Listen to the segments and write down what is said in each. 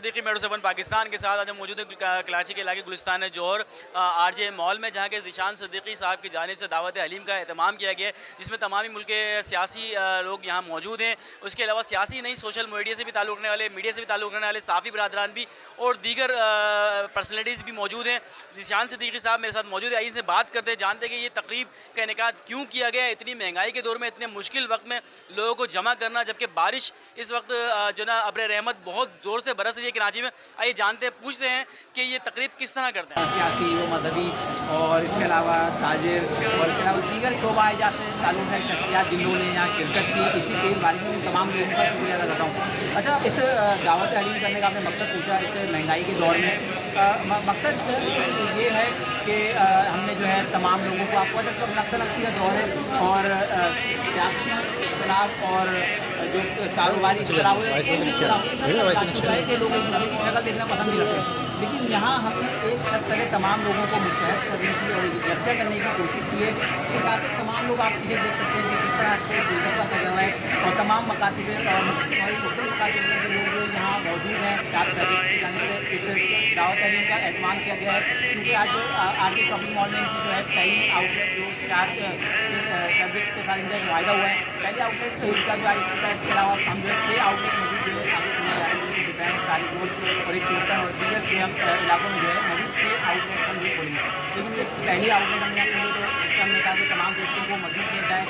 Siddiqui metro 7 Pakistan के साथ आज हम मौजूद हैं कराची के इलाके गुलिस्तान जौहर आरजे मॉल में, जहाँ के ज़ीशान सिद्दीकी साहब की जानिब से दावत हलीम का एहतमाम किया गया है, जिसमें तमामी मुल्क के सियासी लोग यहाँ मौजूद हैं। उसके अलावा सियासी नहीं, सोशल मीडिया से भी ताल्लुक़ रखने वाले, मीडिया से भी ताल्लुक़ रखने वाले साफ़ी बरदरान भी और दीगर पर्सनैलिटीज़ भी मौजूद हैं। ज़ीशान सिद्दीकी साहब मेरे साथ मौजूद है। आइए से बात करते हैं, जानते हैं कि ये तकरीब का इनेकाद क्यों किया गया है। इतनी महंगाई के दौर में, इतने मुश्किल वक्त में लोगों को जमा करना, जबकि बारिश इस वक्त जो ना अब्र रहमत बहुत ज़ोर से बरस रही है कराची में। आइए जानते हैं, पूछते हैं कि ये तकरीब किस तरह करते हैं। सियासी व मजहबी और इसके अलावा ताजिर और इसके अलावा दीगर शोबा जाते ताल्लुक़ है शख्सियात जिन्होंने यहाँ शिरकत की, इसी तेज़ बारिश में तमाम लोगों का शुक्रिया अदा करता हूँ। अच्छा, इस दावत हलीम करने का आपने मकसद पूछा, इस महंगाई के दौर में मकसद ये है कि हमने जो है तमाम लोगों को, आपको इस वक्त नक्सल नक्सी का दौर है और सियासी इख्तलाफ और जो कारोबारी इख्तलाफ है के लोग एक दूसरे की शक्ल देखना पसंद नहीं करते, लेकिन यहाँ हमने एक छत तले तमाम लोगों को मुतहद करने की और इकट्ठा करने की कोशिश की है। इसके बाद तमाम लोग आप सीधे देख सकते हैं कि किस तरह से गुलदस्ता सजा हुआ है और तमाम मकातिब और मुख्तलिफ मकातिब के लोग जो यहाँ मौजूद हैं, स्टाफ की जाने से इस दावत हलीम का एहतमाम किया गया है। क्योंकि आज आरके शॉपिंग मॉल में इनकी जो है पहली आउटलेट जो स्टार फैब्रिक्स के साथ इनका मुआहदा हुआ है, पहली आउटलेट इसका जो आज होता है। इसके अलावा हम जो है 6 आउटलेट मौजूद जो है आगे खुले जा रहे हैं, डिफेंस, कारीगोल और एक कीर्तन और दीगर के हम इलाकों में जो है मजीद 6 आउटलेट हम भी खोलेंगे। लेकिन ये पहली आउटलेट हमने यहाँ खोली तो हमने कहा कि तमाम दोस्तों को मदद किया जाए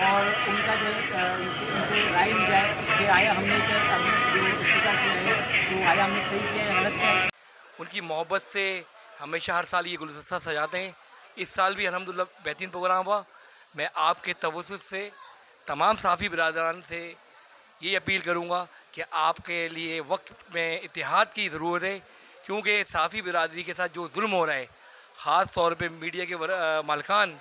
और उनका जो है उनसे राय ली जाए कि आया हमने अभी जो इस्तीफा किया है तो आया हमने सही किया है, गलत किया है। उनकी मोहब्बत से हमेशा हर साल ये गुलदस्ता सजाते हैं। इस साल भी अल्हम्दुलिल्लाह बेहतरीन प्रोग्राम हुआ। मैं आपके तवज्जुह से तमाम साफ़ी बिरादरान से ये अपील करूँगा कि आपके लिए वक्त में इत्तेहाद की ज़रूरत है, क्योंकि साफ़ी बिरादरी के साथ जो जुल्म हो रहा है, ख़ास तौर पे मीडिया के मालकान,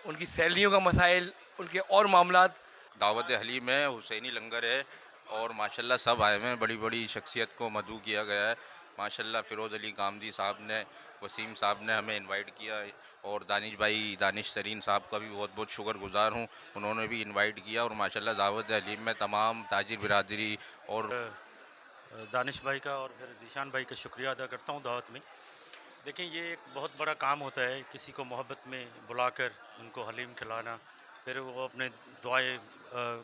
उनकी सैलरियों का मसाइल, उनके और मामलात। दावत हलीम है, हुसैनी लंगर है और माशाल्लाह सब आए हुए हैं। बड़ी बड़ी शख्सियत को मदऊ किया गया है। माशाल्लाह फ़िरोज़ अली कामदी साहब ने, वसीम साहब ने हमें इनवाइट किया और दानिश भाई, दानिश तरीन साहब का भी बहुत बहुत शुक्रगुज़ार हूँ, उन्होंने भी इनवाइट किया। और माशाल्लाह दावत हलीम में तमाम ताजिर बिरादरी और दानिश भाई का और फिर ज़ीशान भाई का शुक्रिया अदा करता हूँ दावत में। देखें, ये एक बहुत बड़ा काम होता है, किसी को मोहब्बत में बुलाकर उनको हलीम खिलाना, फिर वो अपने दुआएं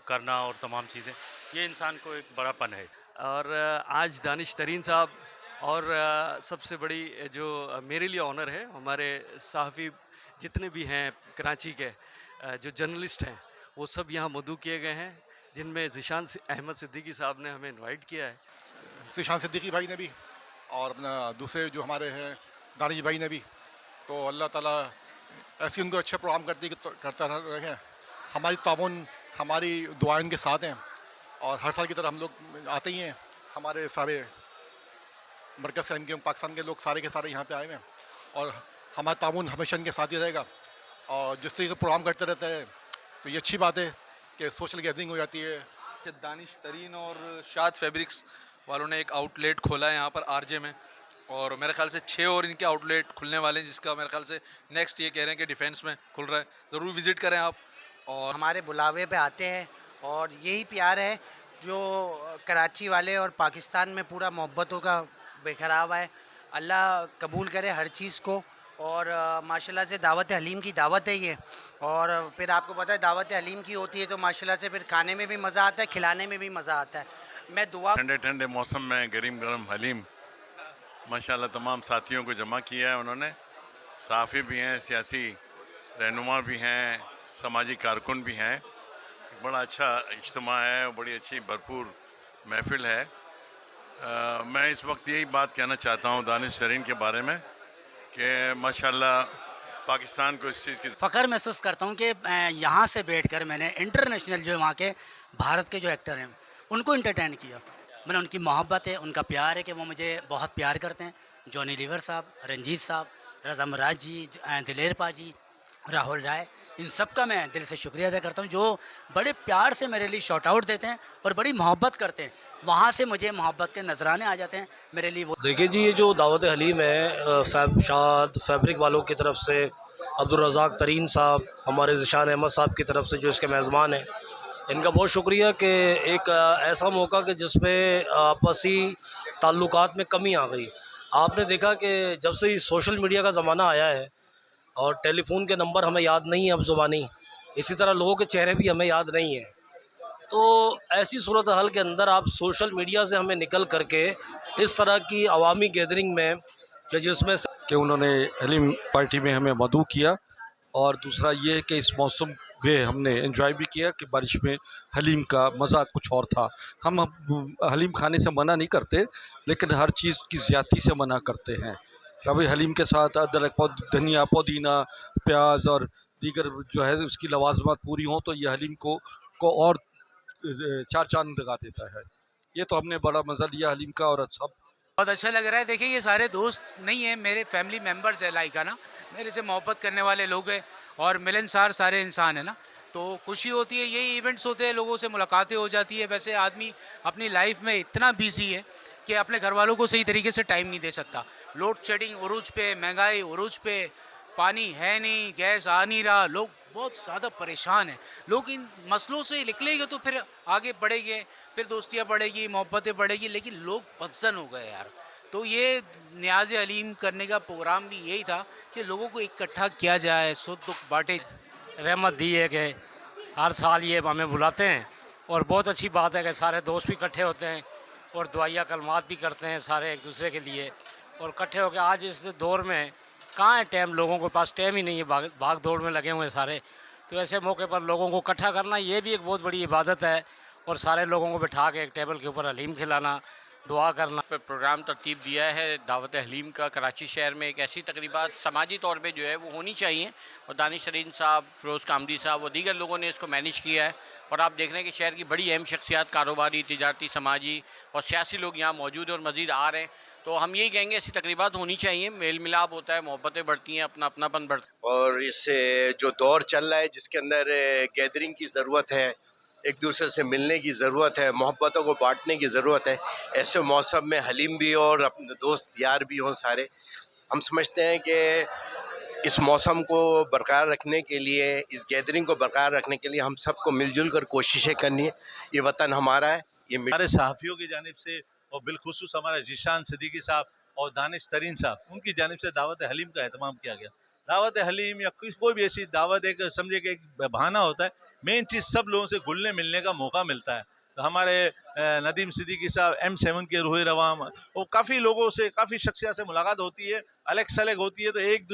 करना और तमाम चीज़ें, ये इंसान को एक बड़ापन है। और आज दानिश तरीन साहब और सबसे बड़ी जो मेरे लिए ऑनर है, हमारे सहाफ़ी जितने भी हैं कराची के जो जर्नलिस्ट हैं, वो सब यहाँ मदऊ किए गए हैं, जिनमें ज़ीशान अहमद सिद्दीकी साहब ने हमें इनवाइट किया है। ज़ीशान सिद्दीकी भाई ने भी और अपना दूसरे जो हमारे हैं दानिश भाई ने भी, तो अल्लाह ताला ऐसे उनको अच्छे प्रोग्राम करता रहे। हमारी ताउन, हमारी दुआएं उनके साथ हैं और हर साल की तरह हम लोग आते ही हैं। हमारे सारे मरकज़ से इनके पाकिस्तान के लोग सारे के सारे यहाँ पे आए हुए हैं और हमारा ताउन हमेशा इनके साथ ही रहेगा। और जिस तरीके से प्रोग्राम करते रहते हैं तो ये अच्छी बात है कि सोशल गैदरिंग हो जाती है। दानिश तरीन और शाद फैब्रिक्स वालों ने एक आउटलेट खोला है यहाँ पर आरजे में, और मेरे ख्याल से 6 और इनके आउटलेट खुलने वाले हैं, जिसका मेरे ख्याल से नेक्स्ट ये कह रहे हैं कि डिफेंस में खुल रहा है। ज़रूर विज़िट करें आप। और हमारे बुलावे पे आते हैं और यही प्यार है जो कराची वाले और पाकिस्तान में पूरा मोहब्बतों का बिखरा हुआ है। अल्लाह कबूल करे हर चीज़ को। और माशाल्लाह से दावत हलीम की दावत है ये, और फिर आपको पता है दावत हलीम की होती है तो माशाल्लाह से फिर खाने में भी मज़ा आता है, खिलाने में भी मज़ा आता है। मैं दुआ ठंडे ठंडे मौसम में गरम गरम हलीम माशाल्लाह तमाम साथियों को जमा किया है उन्होंने। सहाफ़ी भी हैं, सियासी रहनुमा भी हैं, समाजी कारकुन भी हैं। बड़ा अच्छा इज्तिमा है, बड़ी अच्छी भरपूर महफिल है। मैं इस वक्त यही बात कहना चाहता हूँ दानिश तरीन के बारे में कि माशाल्लाह पाकिस्तान को इस चीज़ की फ़ख्र महसूस करता हूँ कि यहाँ से बैठकर मैंने इंटरनेशनल जो वहाँ के भारत के जो एक्टर हैं उनको इंटरटेन किया। मैंने उनकी मोहब्बत है, उनका प्यार है कि वो मुझे बहुत प्यार करते हैं। जॉनी लीवर साहब, रंजीत साहब, रज़ा मराज जी, दिलेर पाजी, राहुल राय, इन सब का मैं दिल से शुक्रिया अदा करता हूँ जो बड़े प्यार से मेरे लिए शॉट आउट देते हैं और बड़ी मोहब्बत करते हैं। वहाँ से मुझे मोहब्बत के नजराने आ जाते हैं मेरे लिए। वो देखिए जी, ये जो दावत हलीम है शाद फैब्रिक वालों की तरफ से, अब्दुल रज़ाक तरीन साहब, हमारे ज़ीशान अहमद साहब की तरफ से जो इसके मेज़बान हैं, इनका बहुत शुक्रिया कि एक ऐसा मौका कि जिसमें आपसी ताल्लुकात में कमी आ गई। आपने देखा कि जब से ये सोशल मीडिया का ज़माना आया है और टेलीफोन के नंबर हमें याद नहीं है अब ज़ुबानी, इसी तरह लोगों के चेहरे भी हमें याद नहीं है। तो ऐसी सूरत हाल के अंदर आप सोशल मीडिया से हमें निकल करके इस तरह की अवामी गैदरिंग में कि जिसमें कि उन्होंने हलीम पार्टी में हमें मदऊ किया, और दूसरा ये है कि इस मौसम में हमने एंजॉय भी किया कि बारिश में हलीम का मज़ा कुछ और था। हम हलीम खाने से मना नहीं करते, लेकिन हर चीज़ की ज़्यादती से मना करते हैं। कभी हलीम के साथ अदरक, धनिया, पुदीना, प्याज और दीगर जो है उसकी लवाजमात पूरी हों तो ये हलीम को और चार चांद लगा देता है। ये तो हमने बड़ा मज़ा लिया हलीम का, और सब बहुत अच्छा लग रहा है। देखिए ये सारे दोस्त नहीं हैं, मेरे फैमिली मेम्बर्स है लाइका ना, मेरे से मोहब्बत करने वाले लोग हैं और मिलनसार सारे इंसान है ना, तो खुशी होती है। यही इवेंट्स होते हैं, लोगों से मुलाकातें हो जाती है। वैसे आदमी अपनी लाइफ में इतना बिजी है कि अपने घर वालों को सही तरीके से टाइम नहीं दे सकता। लोड शेडिंग उरूज पे, महंगाई उरूज पे, पानी है नहीं, गैस आ नहीं रहा, लोग बहुत ज़्यादा परेशान हैं। लोग इन मसलों से निकलेंगे तो फिर आगे बढ़ेंगे, फिर दोस्तियाँ बढ़ेगी, मोहब्बतें बढ़ेगी, लेकिन लोग बदजन हो गए यार। तो ये न्याज़ हलीम करने का प्रोग्राम भी यही था कि लोगों को इकट्ठा किया जाए, सुख दुख बांटे। रहमत दी है कि हर साल ये हमें बुलाते हैं, और बहुत अच्छी बात है कि सारे दोस्त भी इकट्ठे होते हैं और दुआया कलमात भी करते हैं सारे एक दूसरे के लिए, और इकट्ठे होकर आज इस दौर में कहाँ है टाइम, लोगों के पास टाइम ही नहीं है, भाग दौड़ में लगे हुए हैं सारे। तो ऐसे मौके पर लोगों को इकट्ठा करना ये भी एक बहुत बड़ी इबादत है, और सारे लोगों को बिठा के एक टेबल के ऊपर हलीम खिलाना, दुआ करना। पर प्रोग्राम तरतीब दिया है दावत हलीम का कराची शहर में। एक ऐसी तकरीबात समाजी तौर पे जो है वो होनी चाहिए, और दानिश तरीन साहब, फ़िरोज़ कामदी साहब और दीगर लोगों ने इसको मैनेज किया है। और आप देख रहे हैं कि शहर की बड़ी अहम शख्सियात, कारोबारी, तिजारती, समाजी और सियासी लोग यहाँ मौजूद हैं और मज़ीद आ रहे हैं। तो हम यही कहेंगे ऐसी तकरीबात होनी चाहिए, मेल मिलाप होता है, मोहब्बतें बढ़ती हैं, अपनापन बढ़ता है। और इस जो दौर चल रहा है जिसके अंदर गैदरिंग की ज़रूरत है, एक दूसरे से मिलने की ज़रूरत है, मोहब्बतों को बांटने की ज़रूरत है, ऐसे मौसम में हलीम भी हो और अपने दोस्त यार भी हों सारे। हम समझते हैं कि इस मौसम को बरकरार रखने के लिए, इस गैदरिंग को बरकरार रखने के लिए हम सबको मिलजुल कर कोशिशें करनी है। ये वतन हमारा है। ये हमारे सहाफ़ियों की जानिब से और बिलखुसूस हमारे जीशान सिद्दीकी साहब और दानिश तरीन साहब, उनकी जानिब से दावत हलीम का एहतमाम किया गया। दावत हलीम या कोई भी ऐसी दावत एक समझे कि एक बहाना होता है, मेन चीज़ सब लोगों से घुलने मिलने का मौका मिलता है। तो हमारे नदीम सिद्दीकी साहब, M7 के रूह रवाम, और काफ़ी लोगों से, काफ़ी शख्सियत से मुलाकात होती है, अलग सलग होती है, तो एक